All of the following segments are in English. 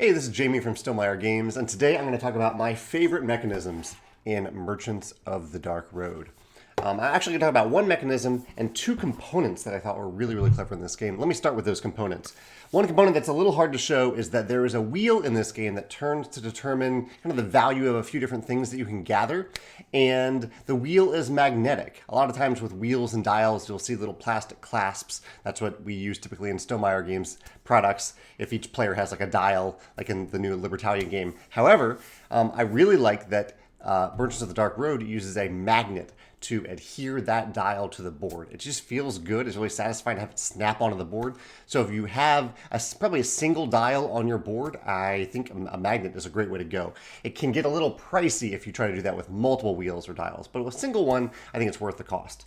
Hey, this is Jamie from Stonemaier Games, and today I'm going to talk about my favorite mechanisms in Merchants of the Dark Road. I'm actually going to talk about one mechanism and two components that I thought were really clever in this game. Let me start with those components. One component that's a little hard to show is that there is a wheel in this game that turns to determine kind of the value of a few different things that you can gather, and the wheel is magnetic. A lot of times with wheels and dials, you'll see little plastic clasps. That's what we use typically in Stonemaier Games products, if each player has like a dial, like in the new Libertalian game. However, I really like that Merchants of the Dark Road uses a magnet to adhere that dial to the board. It just feels good. It's really satisfying to have it snap onto the board. So if you have probably a single dial on your board, I think a magnet is a great way to go. It can get a little pricey if you try to do that with multiple wheels or dials, but with a single one, I think it's worth the cost.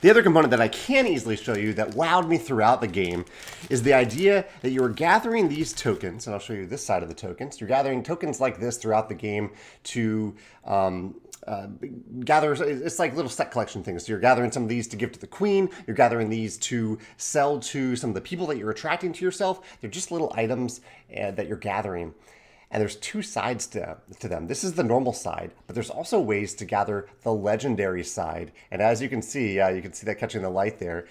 The other component that I can easily show you that wowed me throughout the game is the idea that you're gathering these tokens, and I'll show you this side of the tokens. You're gathering tokens like this throughout the game to gather. It's like little set collection things. So you're gathering some of these to give to the queen. You're gathering these to sell to some of the people that you're attracting to yourself. They're just little items that you're gathering. And there's two sides to them. This is the normal side, but there's also ways to gather the legendary side. And as you can see that catching the light there.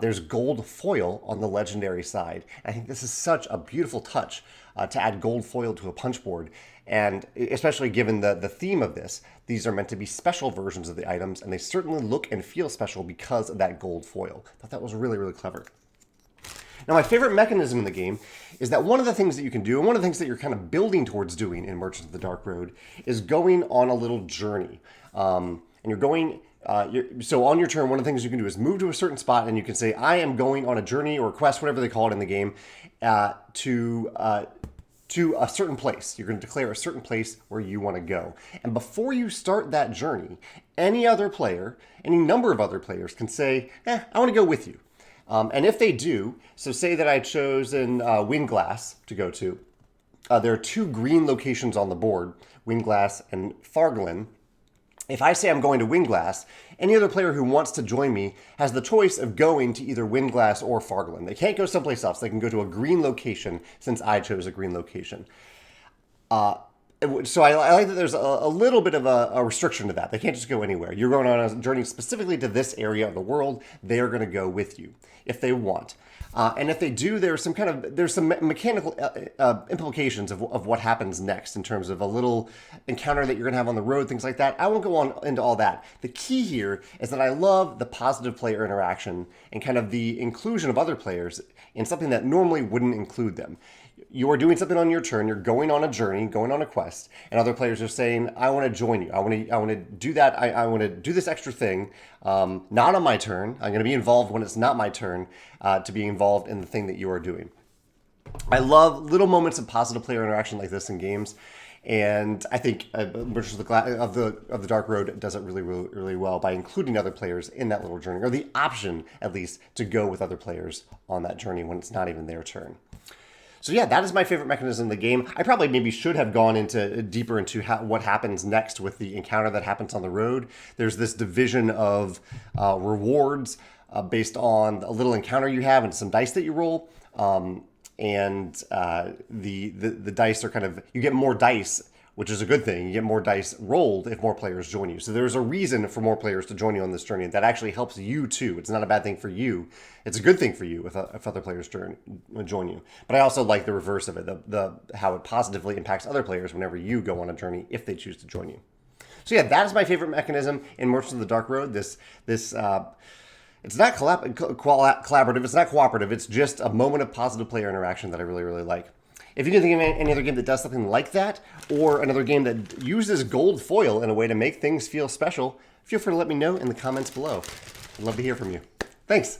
There's gold foil on the legendary side. I think this is such a beautiful touch to add gold foil to a punch board. And especially given the theme of this, these are meant to be special versions of the items, and they certainly look and feel special because of that gold foil. I thought that was really clever. Now, my favorite mechanism in the game is that one of the things that you can do, and one of the things that you're kind of building towards doing in Merchants of the Dark Road, is going on a little journey. And you're going, so on your turn, one of the things you can do is move to a certain spot, and you can say, I am going on a journey or a quest, whatever they call it in the game, to a certain place. You're going to declare a certain place where you want to go. And before you start that journey, any other player, any number of other players can say, I want to go with you. And if they do, so say that I chosen Windglass to go to. There are two green locations on the board, Windglass and Farglin. If I say I'm going to Windglass, any other player who wants to join me has the choice of going to either Windglass or Farglin. They can't go someplace else. They can go to a green location since I chose a green location. So I like that there's a little bit of a restriction to that. They can't just go anywhere. You're going on a journey specifically to this area of the world. They are going to go with you if they want. And if they do, there's some mechanical implications of what happens next in terms of a little encounter that you're going to have on the road, things like that. I won't go on into all that. The key here is that I love the positive player interaction and kind of the inclusion of other players in something that normally wouldn't include them. You are doing something on your turn. You're going on a journey, going on a quest, and other players are saying, "I want to join you. I want to do that. I want to do this extra thing. Not on my turn. I'm going to be involved when it's not my turn to be involved in the thing that you are doing." I love little moments of positive player interaction like this in games, and I think Merchants of the Dark Road does it really well by including other players in that little journey, or the option at least to go with other players on that journey when it's not even their turn. So yeah, that is my favorite mechanism in the game. I probably maybe should have gone deeper into what happens next with the encounter that happens on the road. There's this division of rewards based on a little encounter you have and some dice that you roll. And the dice are kind of, you get more dice, which is a good thing. You get more dice rolled if more players join you. So there's a reason for more players to join you on this journey. That actually helps you too. It's not a bad thing for you. It's a good thing for you if other players join you. But I also like the reverse of it, how it positively impacts other players whenever you go on a journey if they choose to join you. So yeah, that is my favorite mechanism in Merchants of the Dark Road. It's not collaborative. It's not cooperative. It's just a moment of positive player interaction that I really like. If you can think of any other game that does something like that, or another game that uses gold foil in a way to make things feel special, feel free to let me know in the comments below. I'd love to hear from you. Thanks.